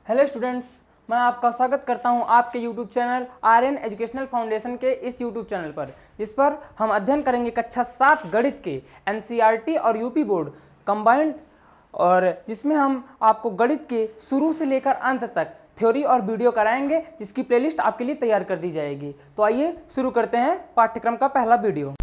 Hello students, मैं आपका स्वागत करता हूं आपके YouTube channel Aryan educational foundation के इस यूट्यूब चैनल पर, जिस पर हम अध्ययन करेंगे कक्षा 7 गणित के एनसीईआरटी और यूपी बोर्ड कंबाइंड, और जिसमें हम आपको गणित के शुरू से लेकर अंत तक थ्योरी और वीडियो कराएंगे, जिसकी प्लेलिस्ट आपके लिए तैयार कर दी जाएगी। तो आइए शुरू करते हैं पाठ्यक्रम का पहला वीडियो।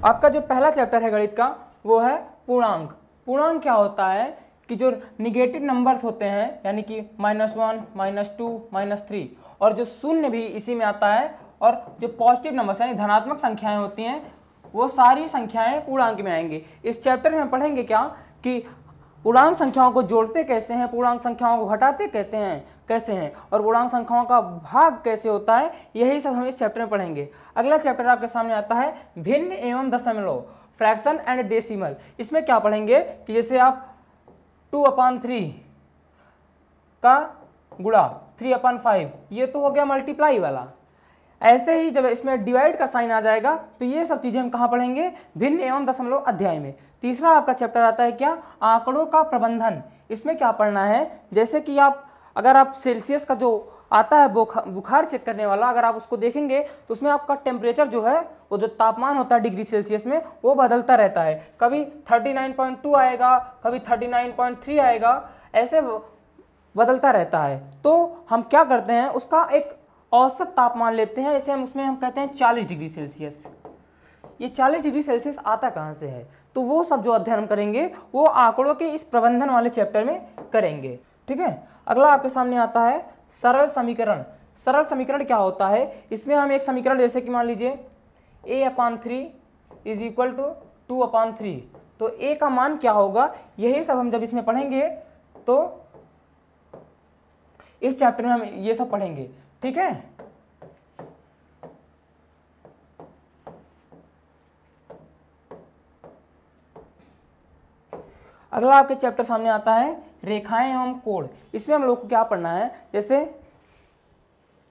आपका जो पहला चैप्टर है गणित का वो है पूर्णांक। पूर्णांक क्या होता है कि जो निगेटिव नंबर्स होते हैं, यानी कि -1, -2, -3, और जो शून्य भी इसी में आता है, और जो पॉजिटिव नंबर्स यानी धनात्मक संख्याएं होती हैं वो सारी संख्याएं पूर्णांक में आएंगी। इस चैप्टर में पढ़ेंगे क्या कि पूर्णांक संख्याओं को जोड़ते कैसे हैं, पूर्णांक संख्याओं को घटाते कहते हैं कैसे हैं, और पूर्णांक संख्याओं का भाग कैसे होता है, यही सब हम इस चैप्टर में पढ़ेंगे। अगला चैप्टर आपके सामने आता है भिन्न एवं दशमलव, फ्रैक्शन एंड डेसिमल। इसमें क्या पढ़ेंगे कि जैसे आप 2/3 का गुणा 3/5, ये तो हो गया मल्टीप्लाई वाला। ऐसे ही जब इसमें डिवाइड का साइन आ जाएगा तो ये सब चीजें हम कहाँ पढ़ेंगे, भिन्न एवं दशमलव अध्याय में। तीसरा आपका चैप्टर आता है क्या, आंकड़ों का प्रबंधन। इसमें क्या पढ़ना है, जैसे कि अगर आप सेल्सियस का जो आता है बुखार चेक करने वाला, अगर आप उसको देखेंगे तो उसमें आपका टेम्परेचर जो है, वो जो तापमान होता है डिग्री सेल्सियस में, वो बदलता रहता है। कभी 39.2 आएगा, कभी 39.3 आएगा, ऐसे बदलता रहता है। तो हम क्या करते हैं, उसका एक औसत तापमान लेते हैं, जैसे हम कहते हैं 40 डिग्री सेल्सियस। ये 40 डिग्री सेल्सियस आता कहाँ से है, तो वो सब जो अध्ययन हम करेंगे वो आंकड़ों के इस प्रबंधन वाले चैप्टर में करेंगे। ठीक है। अगला आपके सामने आता है सरल समीकरण। सरल समीकरण क्या होता है, इसमें हम एक समीकरण जैसे कि मान लीजिए a/3 = 2/3, तो a का मान क्या होगा, यही सब हम जब इसमें पढ़ेंगे तो इस चैप्टर में हम ये सब पढ़ेंगे। ठीक है। अगला आपके चैप्टर सामने आता है रेखाएं एवं कोण। इसमें हम लोग को क्या पढ़ना है, जैसे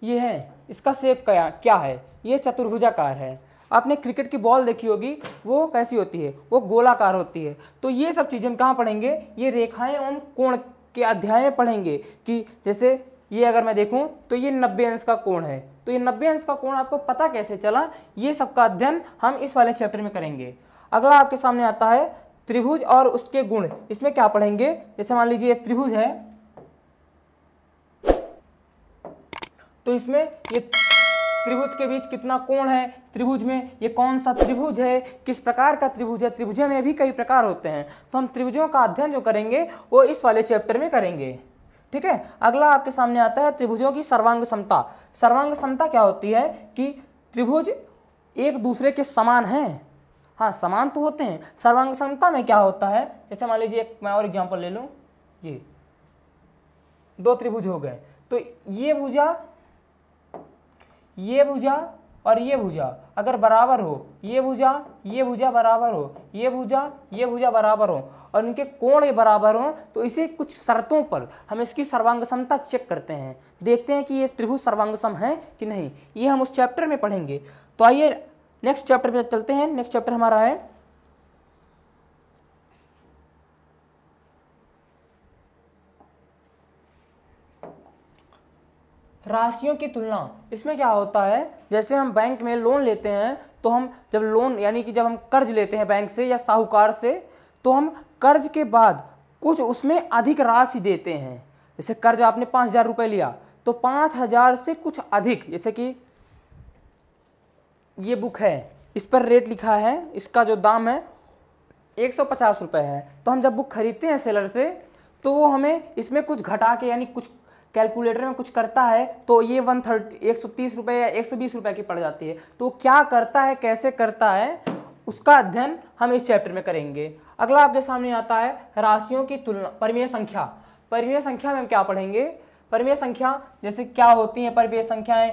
ये है, इसका शेप क्या है, ये चतुर्भुजाकार है। आपने क्रिकेट की बॉल देखी होगी, वो कैसी होती है, वो गोलाकार होती है। तो ये सब चीजें हम कहाँ पढ़ेंगे, ये रेखाएं एवं कोण के अध्याय में पढ़ेंगे। कि जैसे ये अगर मैं देखूं तो ये 90 अंश का कोण है, तो ये 90 अंश का कोण आपको पता कैसे चला, ये सब का अध्ययन हम इस वाले चैप्टर में करेंगे। अगला आपके सामने आता है त्रिभुज और उसके गुण। इसमें क्या पढ़ेंगे, जैसे मान लीजिए एक त्रिभुज है, तो इसमें ये त्रिभुज के बीच कितना कोण है, त्रिभुज में ये कौन सा त्रिभुज है, किस प्रकार का त्रिभुज है, त्रिभुजों में भी कई प्रकार होते हैं। तो हम त्रिभुजों का अध्ययन जो करेंगे वो इस वाले चैप्टर में करेंगे। ठीक है। अगला आपके सामने आता है त्रिभुजों की सर्वांग समता। सर्वांग समता क्या होती है कि त्रिभुज एक दूसरे के समान हैं, हाँ समान तो होते हैं। सर्वांग समता में क्या होता है, जैसे मान लीजिए मैं और एग्जांपल ले लूं, ये 2 त्रिभुज हो गए, तो ये भुजा और ये भुजा अगर बराबर हो, ये भुजा बराबर हो, ये भुजा बराबर हो, और इनके कोण ये बराबर हो, तो इसे कुछ शर्तों पर हम इसकी सर्वांग समता चेक करते हैं, देखते हैं कि ये त्रिभुज सर्वांगसम है कि नहीं। ये हम उस चैप्टर में पढ़ेंगे। तो आइए नेक्स्ट चैप्टर पे चलते हैं। नेक्स्ट चैप्टर हमारा है राशियों की तुलना। इसमें क्या होता है, जैसे हम बैंक में लोन लेते हैं, तो हम जब लोन यानी कि जब हम कर्ज लेते हैं बैंक से या साहूकार से, तो हम कर्ज के बाद कुछ उसमें अधिक राशि देते हैं। जैसे कर्ज आपने 5,000 रुपये लिया, तो 5,000 से कुछ अधिक, जैसे कि ये बुक है, इस पर रेट लिखा है, इसका जो दाम है 150 रुपये है, तो हम जब बुक खरीदते हैं सेलर से, तो वो हमें इसमें कुछ घटा के, यानी कुछ कैलकुलेटर में कुछ करता है, तो ये 130 रुपये या 120 रुपये की पड़ जाती है। तो क्या करता है, कैसे करता है, उसका अध्ययन हम इस चैप्टर में करेंगे। अगला आपके सामने आता है राशियों की तुलना, परिमेय संख्या। परिमेय संख्या में हम क्या पढ़ेंगे, परिमेय संख्या जैसे क्या होती हैं परिमेय संख्याएं।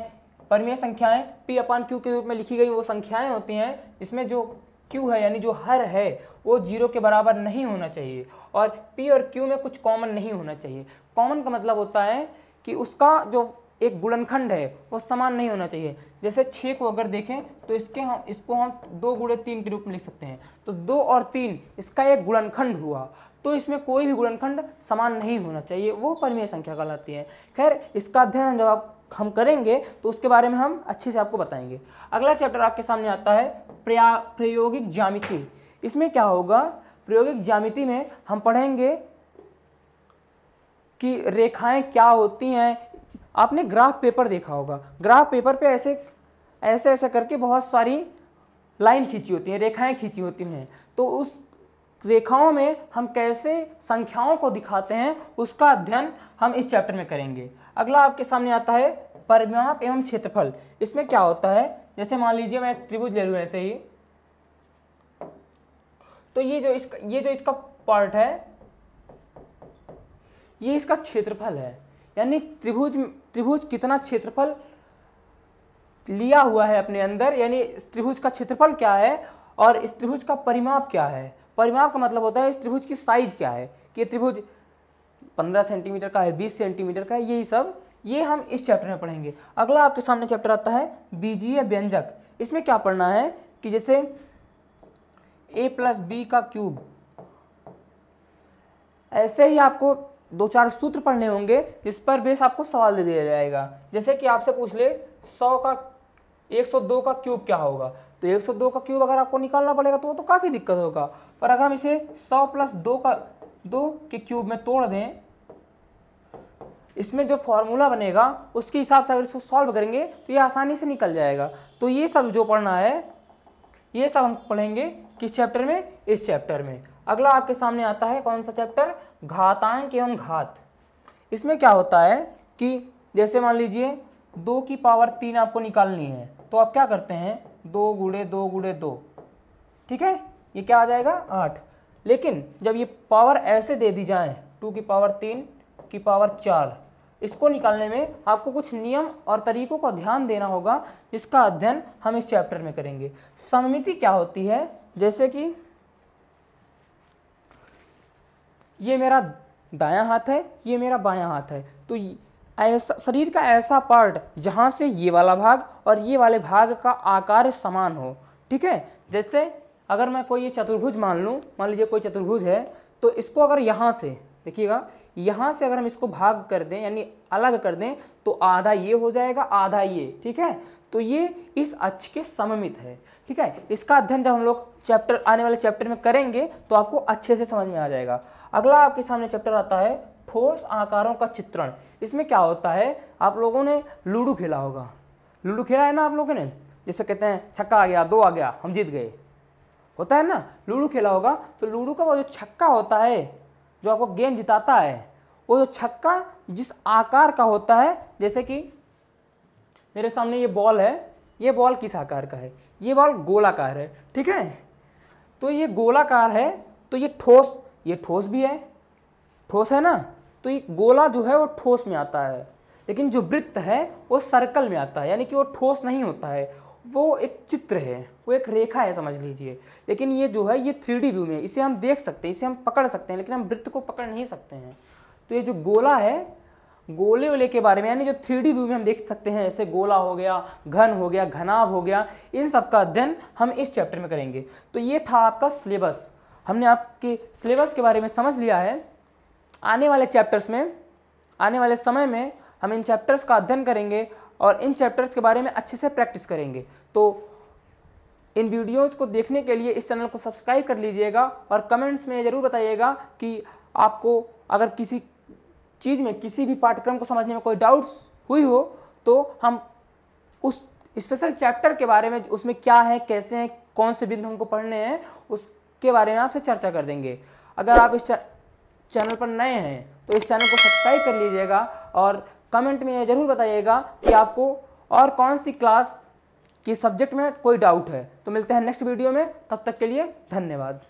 परिमेय संख्याएं P/Q के रूप में लिखी गई वो संख्याएं होती हैं, इसमें जो Q है यानी जो हर है वो 0 के बराबर नहीं होना चाहिए, और P और Q में कुछ कॉमन नहीं होना चाहिए। कॉमन का मतलब होता है कि उसका जो एक गुणनखंड है वो समान नहीं होना चाहिए। जैसे 6 को अगर देखें तो इसको हम 2 गुणे 3 के रूप में लिख सकते हैं। तो 2 और 3 इसका एक गुणनखंड हुआ, तो इसमें कोई भी गुणनखंड समान नहीं होना चाहिए, वो परिमेय संख्या कहलाती है। खैर, इसका अध्ययन जब हम करेंगे तो उसके बारे में हम अच्छे से आपको बताएंगे। अगला चैप्टर आपके सामने आता है प्रायोगिक ज्यामिति। इसमें क्या होगा, प्रायोगिक ज्यामिति में हम पढ़ेंगे कि रेखाएं क्या होती हैं। आपने ग्राफ पेपर देखा होगा, ग्राफ पेपर पे ऐसे ऐसे ऐसे करके बहुत सारी लाइन खींची होती हैं, रेखाएं खींची होती हैं। तो उस रेखाओं में हम कैसे संख्याओं को दिखाते हैं उसका अध्ययन हम इस चैप्टर में करेंगे। अगला आपके सामने आता है परिमाप एवं क्षेत्रफल। इसमें क्या होता है, जैसे मान लीजिए मैं एक त्रिभुज ले लूं ऐसे ही, तो ये जो इसका पार्ट है ये इसका क्षेत्रफल है, यानी त्रिभुज कितना क्षेत्रफल लिया हुआ है अपने अंदर, यानी इस त्रिभुज का क्षेत्रफल क्या है और इस त्रिभुज का परिमाप क्या है। परिमाप का मतलब होता है इस त्रिभुज की साइज क्या है, कि त्रिभुज 15 सेंटीमीटर का है, 20 सेंटीमीटर का है, यही सब ये हम इस चैप्टर में पढ़ेंगे। अगला आपके सामने चैप्टर आता है बीजीय व्यंजक। इसमें क्या पढ़ना है कि जैसे a + b का क्यूब, ऐसे ही आपको 2-4 सूत्र पढ़ने होंगे जिस पर बेस आपको सवाल दे दिया जाएगा। जैसे कि आपसे पूछ ले 102 का क्यूब क्या होगा, तो 102 का क्यूब अगर आपको निकालना पड़ेगा तो काफ़ी दिक्कत होगा। पर अगर हम इसे 100 + 2 के क्यूब में तोड़ दें, इसमें जो फॉर्मूला बनेगा उसके हिसाब से अगर इसको सॉल्व करेंगे तो ये आसानी से निकल जाएगा। तो ये सब जो पढ़ना है ये सब हम पढ़ेंगे किस चैप्टर में, इस चैप्टर में। अगला आपके सामने आता है कौन सा चैप्टर, घातांक एवं घात। इसमें क्या होता है कि जैसे मान लीजिए 2 की पावर 3 आपको निकालनी है, तो आप क्या करते हैं 2 × 2 × 2, ठीक है, ये क्या आ जाएगा 8। लेकिन जब ये पावर ऐसे दे दी जाए 2 की पावर 3 की पावर 4, इसको निकालने में आपको कुछ नियम और तरीकों का ध्यान देना होगा, जिसका अध्ययन हम इस चैप्टर में करेंगे। सममिति क्या होती है, जैसे कि ये मेरा दायां हाथ है, ये मेरा बायां हाथ है, तो ऐसा शरीर का ऐसा पार्ट जहां से ये वाला भाग और ये वाले भाग का आकार समान हो, ठीक है। जैसे अगर मैं कोई ये चतुर्भुज मान लूँ, मान लीजिए कोई चतुर्भुज है, तो इसको अगर यहाँ से देखिएगा, यहाँ से अगर हम इसको भाग कर दें यानी अलग कर दें तो आधा ये हो जाएगा, आधा ये, ठीक है। तो ये इस अक्ष के सममित है, ठीक है। इसका अध्ययन जब हम लोग आने वाले चैप्टर में करेंगे तो आपको अच्छे से समझ में आ जाएगा। अगला आपके सामने चैप्टर आता है ठोस आकारों का चित्रण। इसमें क्या होता है, आप लोगों ने लूडो खेला होगा, लूडो खेला है ना आप लोगों ने, जिसे कहते हैं छक्का आ गया, 2 आ गया, हम जीत गए, होता है ना, लूडो खेला होगा। तो लूडो का वो जो छक्का होता है जो आपको गेम जिताता है, वो जो छक्का जिस आकार का होता है, जैसे कि मेरे सामने ये बॉल है, ये बॉल किस आकार का है, ये बॉल गोलाकार है, ठीक है। तो ये गोलाकार है, तो ये ठोस भी है, ठोस है ना, तो ये गोला जो है वो ठोस में आता है, लेकिन जो वृत्त है वो सर्कल में आता है, यानी कि वो ठोस नहीं होता है, वो एक चित्र है, वो एक रेखा है समझ लीजिए। लेकिन ये जो है ये 3D व्यू में, इसे हम देख सकते हैं, इसे हम पकड़ सकते हैं, लेकिन हम वृत्त को पकड़ नहीं सकते हैं। तो ये जो गोला है, गोले वाले के बारे में, यानी जो 3D व्यू में हम देख सकते हैं, ऐसे गोला हो गया, घन हो गया, घनाभ हो गया, इन सब का अध्ययन हम इस चैप्टर में करेंगे। तो ये था आपका सिलेबस, हमने आपके सिलेबस के बारे में समझ लिया है। आने वाले चैप्टर्स में, आने वाले समय में हम इन चैप्टर्स का अध्ययन करेंगे और इन चैप्टर्स के बारे में अच्छे से प्रैक्टिस करेंगे। तो इन वीडियोस को देखने के लिए इस चैनल को सब्सक्राइब कर लीजिएगा और कमेंट्स में ज़रूर बताइएगा कि आपको अगर किसी चीज़ में, किसी भी पाठ्यक्रम को समझने में कोई डाउट्स हुई हो तो हम उस स्पेशल चैप्टर के बारे में, उसमें क्या है, कैसे हैं, कौन से बिंदु हमको पढ़ने हैं, उसके बारे में आपसे चर्चा कर देंगे। अगर आप इस चैनल पर नए हैं तो इस चैनल को सब्सक्राइब कर लीजिएगा और कमेंट में ज़रूर बताइएगा कि आपको और कौन सी क्लास के सब्जेक्ट में कोई डाउट है। तो मिलते हैं नेक्स्ट वीडियो में, तब तक के लिए धन्यवाद।